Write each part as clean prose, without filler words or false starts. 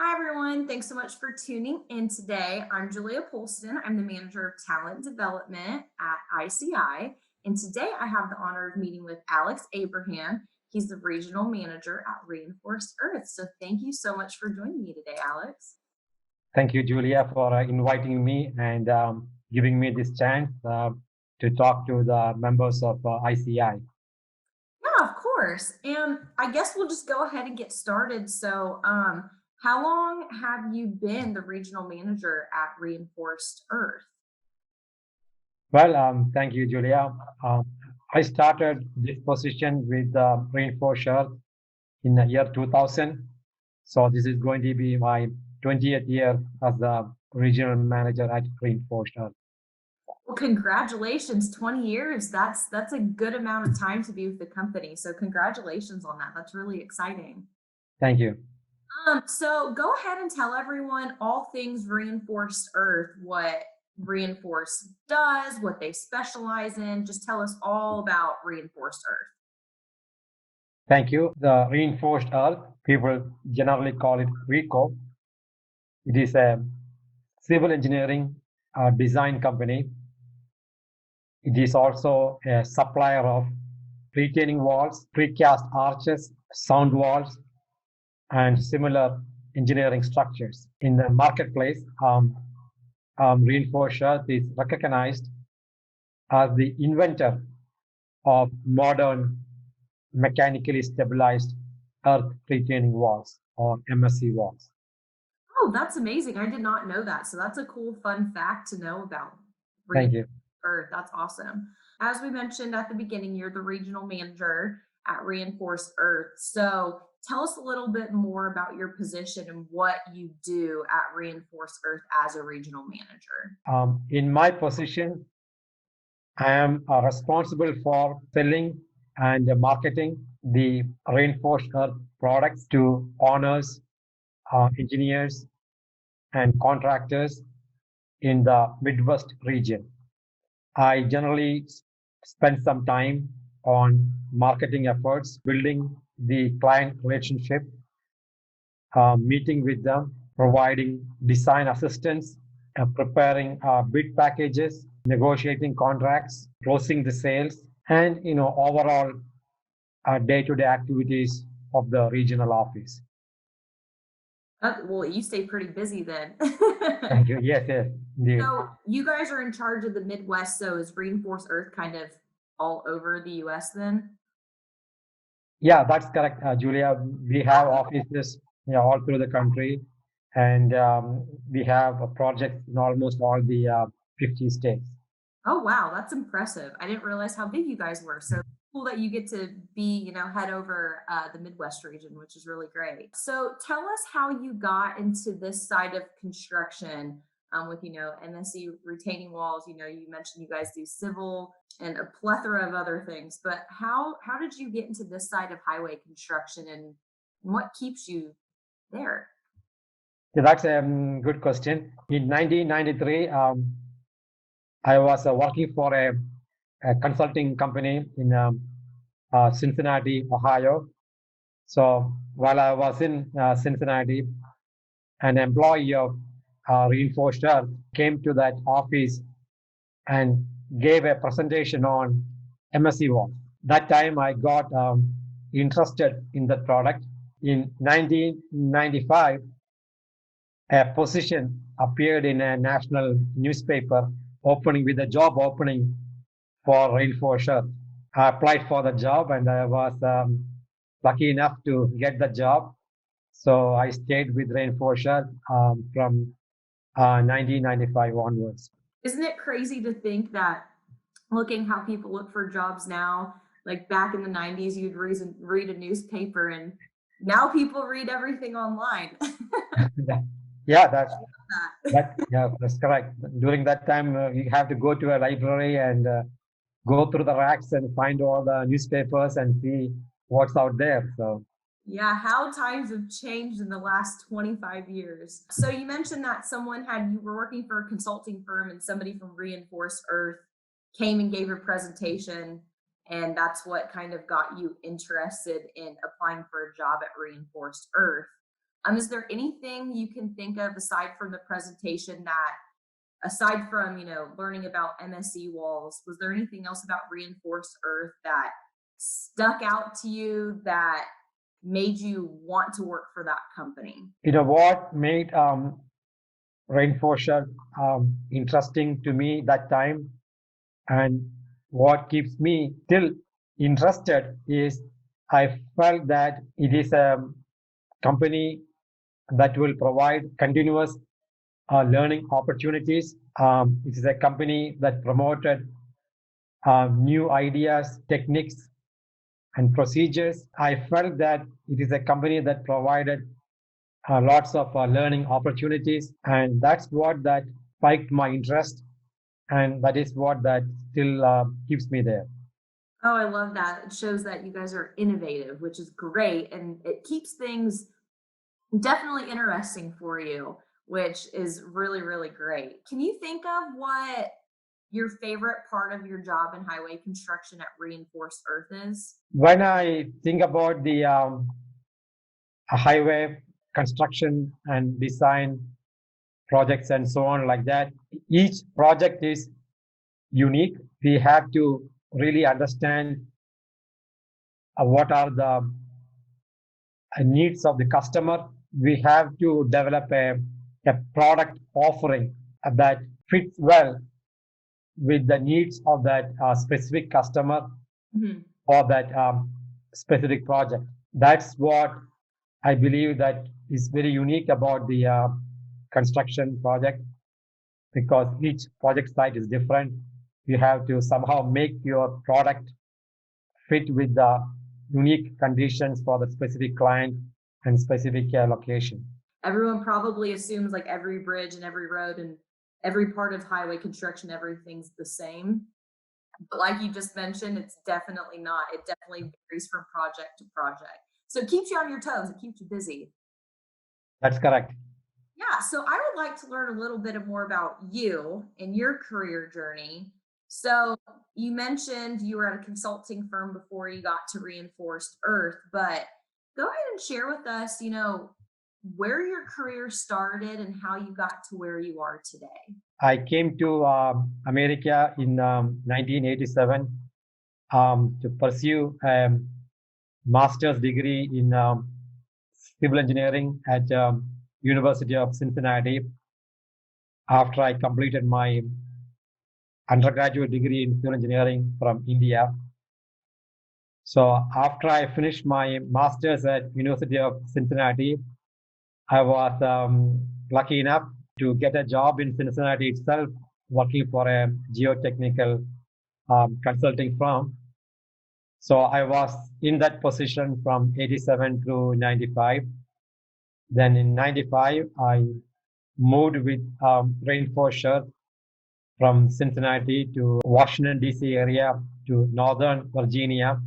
Hi, everyone. Thanks so much for tuning in today. I'm Julia Polston. I'm the manager of talent development at ICI. And today I have the honor of meeting with Alex Abraham. He's the regional manager at Reinforced Earth. So thank you so much for joining me today, Alex. Thank you, Julia, for inviting me and giving me this chance to talk to the members of ICI. Yeah, of course. And I guess we'll just go ahead and get started. So, how long have you been the regional manager at Reinforced Earth? Well, thank you, Julia. Um, I started this position with Reinforced Earth in the year 2000. So this is going to be my 20th year as the regional manager at Reinforced Earth. Well, congratulations, 20 years. That's a good amount of time to be with the company. So congratulations on that. That's really exciting. Thank you. So go ahead and tell everyone all things Reinforced Earth, what Reinforced does, what they specialize in. Just tell us all about Reinforced Earth. Thank you. The Reinforced Earth, people generally call it RECO. It is a civil engineering design company. It is also a supplier of retaining walls, precast arches, sound walls, and similar engineering structures. In the marketplace, Reinforced Earth is recognized as the inventor of modern mechanically stabilized earth retaining walls or MSC walls. Oh, that's amazing. I did not know that. So that's a cool, fun fact to know about Thank you. Earth. That's awesome. As we mentioned at the beginning, you're the regional manager at Reinforced Earth. So tell us a little bit more about your position and what you do at Reinforced Earth as a regional manager. In my position, I am responsible for selling and marketing the Reinforced Earth products to owners, engineers, and contractors in the Midwest region. I generally spend some time on marketing efforts, building the client relationship, meeting with them, providing design assistance, preparing bid packages, negotiating contracts, closing the sales, and overall day-to-day activities of the regional office. Well, you stay pretty busy then. Thank you. Yes, yes, indeed. So you guys are in charge of the Midwest. So is Reinforced Earth kind of all over the US then? Yeah, that's correct, Julia. We have offices all through the country, and we have a project in almost all the 50 states. Oh, wow, that's impressive. I didn't realize how big you guys were. So cool that you get to be, head over the Midwest region, which is really great. So tell us how you got into this side of construction with, MSC retaining walls. You mentioned you guys do civil and a plethora of other things, but how did you get into this side of highway construction and what keeps you there? Yeah, that's a good question. In 1993, I was working for a consulting company in Cincinnati, Ohio. So while I was in Cincinnati, an employee of Reinforced Earth came to that office and gave a presentation on MSC walls. That time I got interested in the product. In 1995, a position appeared in a national newspaper opening with a job opening for Reinforced Earth. I applied for the job and I was lucky enough to get the job. So I stayed with Reinforced Earth from 1995 onwards. Isn't it crazy to think that looking how people look for jobs now, like back in the 90s, you'd read a newspaper and now people read everything online. Yeah, that's correct. During that time, you have to go to a library and go through the racks and find all the newspapers and see what's out there. So Yeah, how times have changed in the last 25 years. So you mentioned that you were working for a consulting firm and somebody from Reinforced Earth came and gave a presentation, and that's what kind of got you interested in applying for a job at Reinforced Earth. Is there anything you can think of aside from the presentation that, aside from, learning about MSE walls, was there anything else about reinforced earth that stuck out to you that made you want to work for that company? What made Rainforest interesting to me that time, and what keeps me still interested, is I felt that it is a company that will provide continuous learning opportunities. It is a company that promoted new ideas, techniques, and procedures. I felt that it is a company that provided lots of learning opportunities, and that's what that spiked my interest, and that is what that still keeps me there. Oh, I love that. It shows that you guys are innovative, which is great. And it keeps things definitely interesting for you, which is really, really great. Can you think of what your favorite part of your job in highway construction at Reinforced Earth is? When I think about the highway construction and design projects and so on like that, each project is unique. We have to really understand what are the needs of the customer. We have to develop a product offering that fits well with the needs of that specific customer Mhm. or that specific project. That's what I believe that is very unique about the construction project, because each project site is different. You have to somehow make your product fit with the unique conditions for the specific client and specific location. Everyone probably assumes like every bridge and every road and every part of highway construction, everything's the same. But like you just mentioned, it's definitely not. It definitely varies from project to project. So it keeps you on your toes, it keeps you busy. That's correct. Yeah, so I would like to learn a little bit more about you and your career journey. So you mentioned you were at a consulting firm before you got to Reinforced Earth, but go ahead and share with us, where your career started and how you got to where you are today. I came to America in 1987 to pursue a master's degree in civil engineering at University of Cincinnati. After I completed my undergraduate degree in civil engineering from India, so after I finished my master's at University of Cincinnati, I was lucky enough to get a job in Cincinnati itself, working for a geotechnical consulting firm. So I was in that position from 87 to 95. Then in 95, I moved with Rainforest from Cincinnati to Washington, D.C. area to Northern Virginia.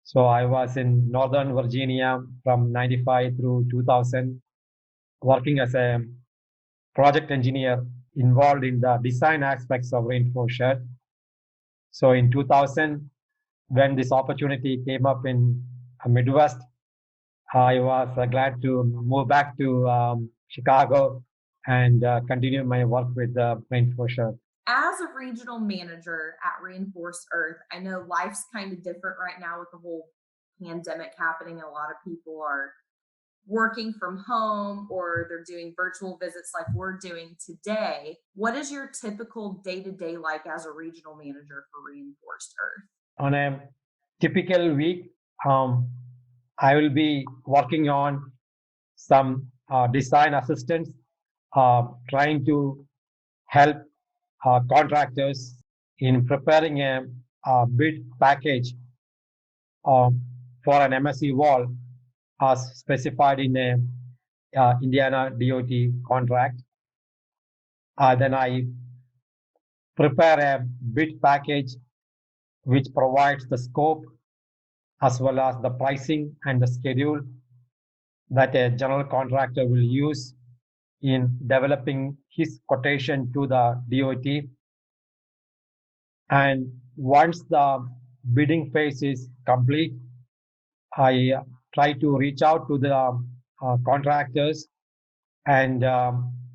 So I was in Northern Virginia from 95 through 2000, working as a project engineer involved in the design aspects of Rainforest. So in 2000, when this opportunity came up in Midwest, I was glad to move back to Chicago and continue my work with Rainforest. As a regional manager at Reinforced Earth, I know life's kind of different right now with the whole pandemic happening. A lot of people are working from home or they're doing virtual visits like we're doing today. What is your typical day to day like as a regional manager for Reinforced Earth? On a typical week, um, I will be working on some design assistance, trying to help contractors in preparing a bid package um, for an MSE wall as specified in a Indiana DOT contract. Then I prepare a bid package which provides the scope as well as the pricing and the schedule that a general contractor will use in developing his quotation to the DOT. And once the bidding phase is complete, I try to reach out to the contractors and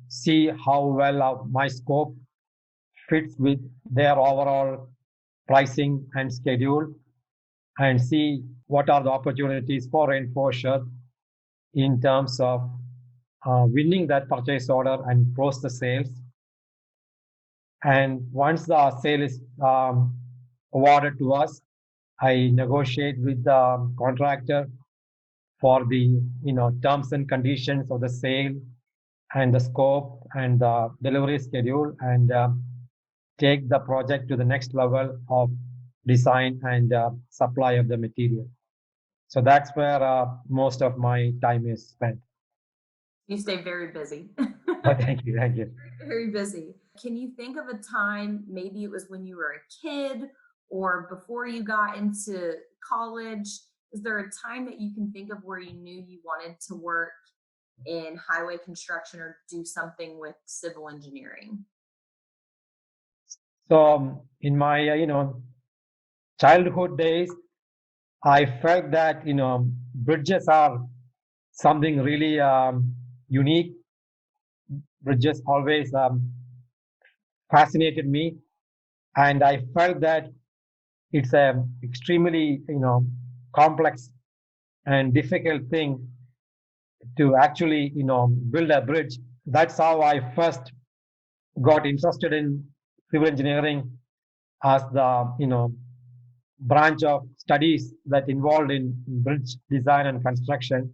see how well my scope fits with their overall pricing and schedule, and see what are the opportunities for Enforcer in terms of winning that purchase order and close the sales. And once the sale is awarded to us, I negotiate with the contractor for the terms and conditions of the sale and the scope and the delivery schedule, and take the project to the next level of design and supply of the material. So that's where most of my time is spent. You stay very busy. Oh, thank you, thank you. Very busy. Can you think of a time, maybe it was when you were a kid or before you got into college? Is there a time that you can think of where you knew you wanted to work in highway construction or do something with civil engineering? So in my childhood days, I felt that bridges are something really unique. Bridges always fascinated me, and I felt that it's a extremely complex and difficult thing to actually build a bridge. That's how I first got interested in civil engineering as the branch of studies that involved in bridge design and construction,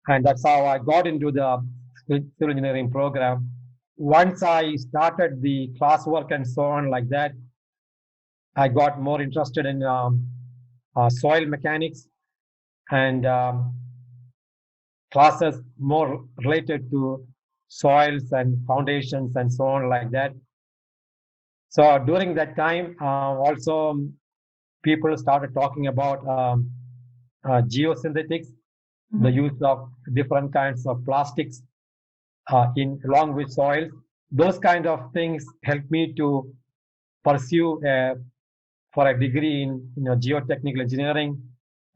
and that's how I got into the civil engineering program. Once I started the classwork and so on like that, I got more interested in soil mechanics and classes more related to soils and foundations and so on like that. So during that time, also people started talking about geosynthetics, the use of different kinds of plastics in along with soils. Those kind of things helped me to pursue for a degree in geotechnical engineering,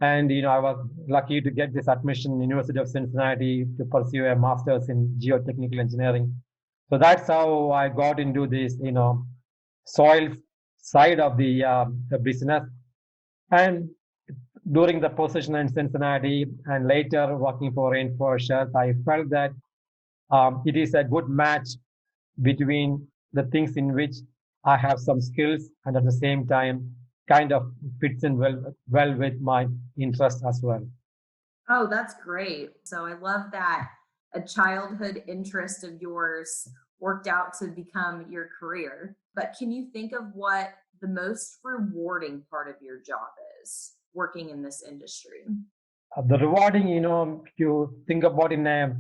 and I was lucky to get this admission in University of Cincinnati to pursue a master's in geotechnical engineering. So that's how I got into this soil side of the business. And during the position in Cincinnati and later working for Enforcer, I felt that it is a good match between the things in which I have some skills and at the same time kind of fits in well with my interest as well. Oh, that's great. So I love that a childhood interest of yours worked out to become your career. But can you think of what the most rewarding part of your job is working in this industry? The rewarding, if you think about in a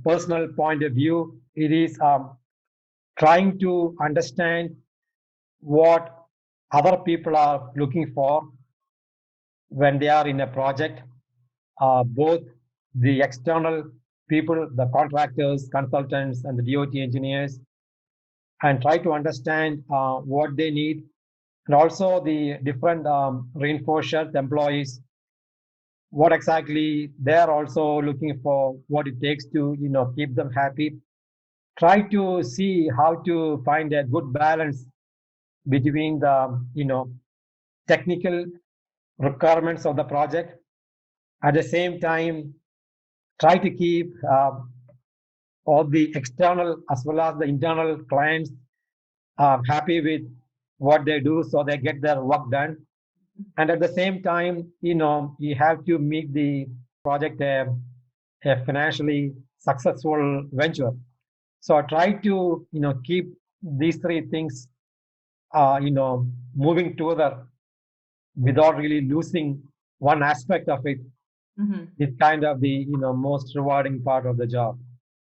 personal point of view, it is trying to understand what other people are looking for when they are in a project, both the external people, the contractors, consultants, and the DOT engineers, and try to understand what they need, and also the different reinforcers employees, what exactly they're also looking for, what it takes to keep them happy. Try to see how to find a good balance between the technical requirements of the project. At the same time, try to keep all the external as well as the internal clients happy with what they do so they get their work done. And at the same time, you have to make the project a financially successful venture. So try to keep these three things moving together without really losing one aspect of it. It's kind of the most rewarding part of the job.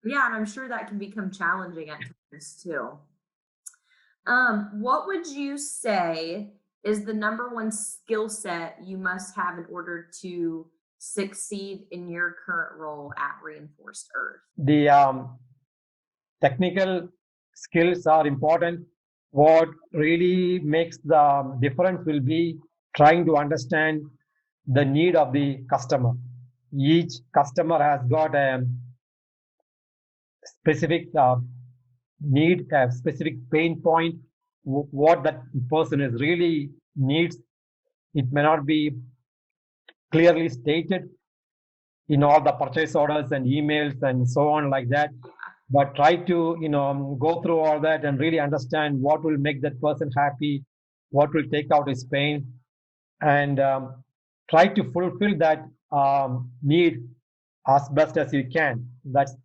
Yeah, and I'm sure that can become challenging at times too. What would you say is the number one skill set you must have in order to succeed in your current role at Reinforced Earth? The technical skills are important. What really makes the difference will be trying to understand the need of the customer. each customer has got a specific need, a specific pain point, what that person is really needs. It may not be clearly stated in all the purchase orders and emails and so on like that, but try to go through all that and really understand what will make that person happy, what will take out his pain, and try to fulfill that need as best as you can. That's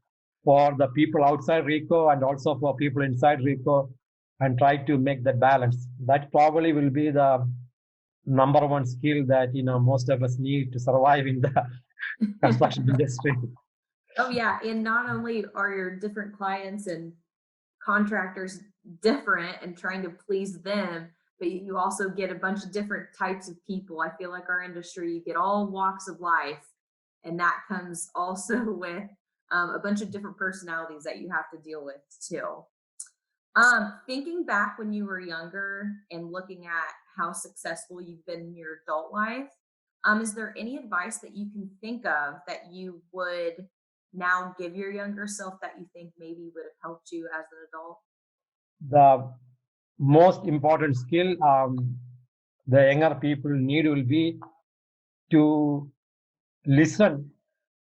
for the people outside Rico and also for people inside Rico, and try to make that balance. That probably will be the number one skill that most of us need to survive in the construction industry. Oh yeah, and not only are your different clients and contractors different and trying to please them, but you also get a bunch of different types of people. I feel like our industry, you get all walks of life, and that comes also with a bunch of different personalities that you have to deal with too. Thinking back when you were younger and looking at how successful you've been in your adult life, is there any advice that you can think of that you would now give your younger self that you think maybe would have helped you as an adult? The most important skill the younger people need will be to listen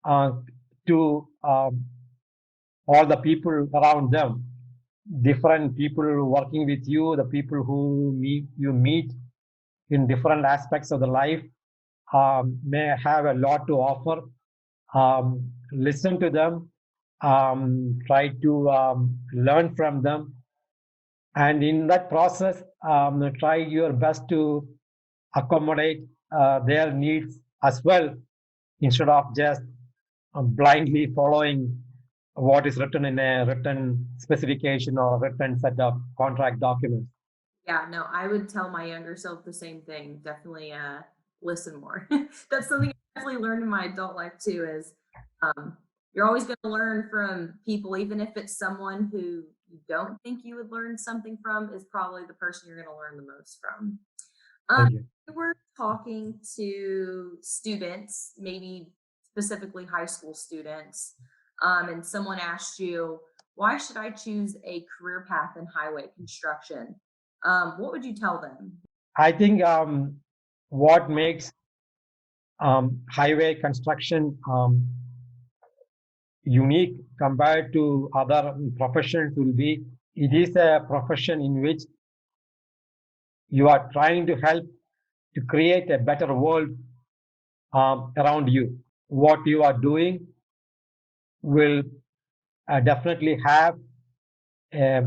uh, to all the people around them, different people working with you, the people who meet in different aspects of the life may have a lot to offer. Listen to them, try to learn from them, and in that process, try your best to accommodate their needs as well, instead of just blindly following what is written in a written specification or written set of contract documents. Yeah, no, I would tell my younger self the same thing. Definitely listen more. That's something I definitely learned in my adult life too, is you're always going to learn from people, even if it's someone who you don't think you would learn something from, is probably the person you're going to learn the most from. Um, Thank you. we were talking to students, maybe specifically high school students, and someone asked you, why should I choose a career path in highway construction? What would you tell them? I think what makes highway construction unique compared to other professions will be it is a profession in which you are trying to help to create a better world around you. What you are doing will definitely have a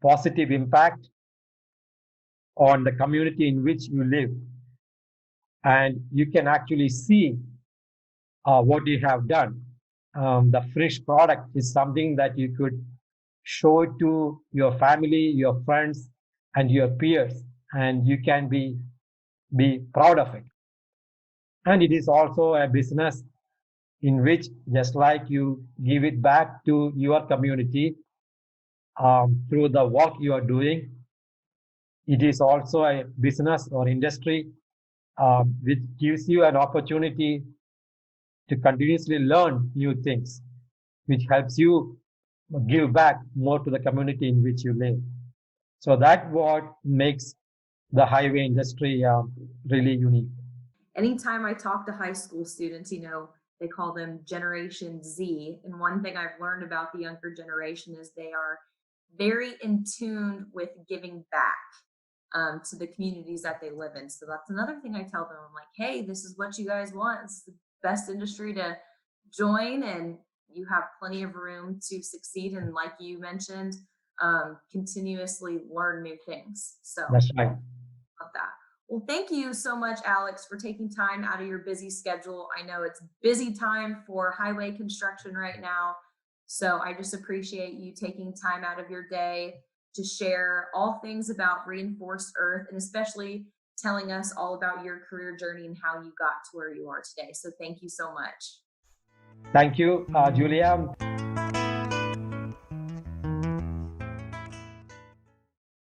positive impact on the community in which you live, and you can actually see what you have done. The finished product is something that you could show it to your family, your friends, and your peers, and you can be proud of it. And it is also a business in which, just like you give it back to your community through the work you are doing, it is also a business or industry which gives you an opportunity to continuously learn new things, which helps you give back more to the community in which you live. So that's what makes the highway industry really unique. Anytime I talk to high school students, they call them Generation Z. And one thing I've learned about the younger generation is they are very in tune with giving back to the communities that they live in. So that's another thing I tell them. I'm like, hey, this is what you guys want. It's the best industry to join, and you have plenty of room to succeed. And like you mentioned, continuously learn new things. So That's right. love that. Well, thank you so much, Alex, for taking time out of your busy schedule. I know it's busy time for highway construction right now. So I just appreciate you taking time out of your day to share all things about Reinforced Earth, and especially telling us all about your career journey and how you got to where you are today. So thank you so much. Thank you, Julia.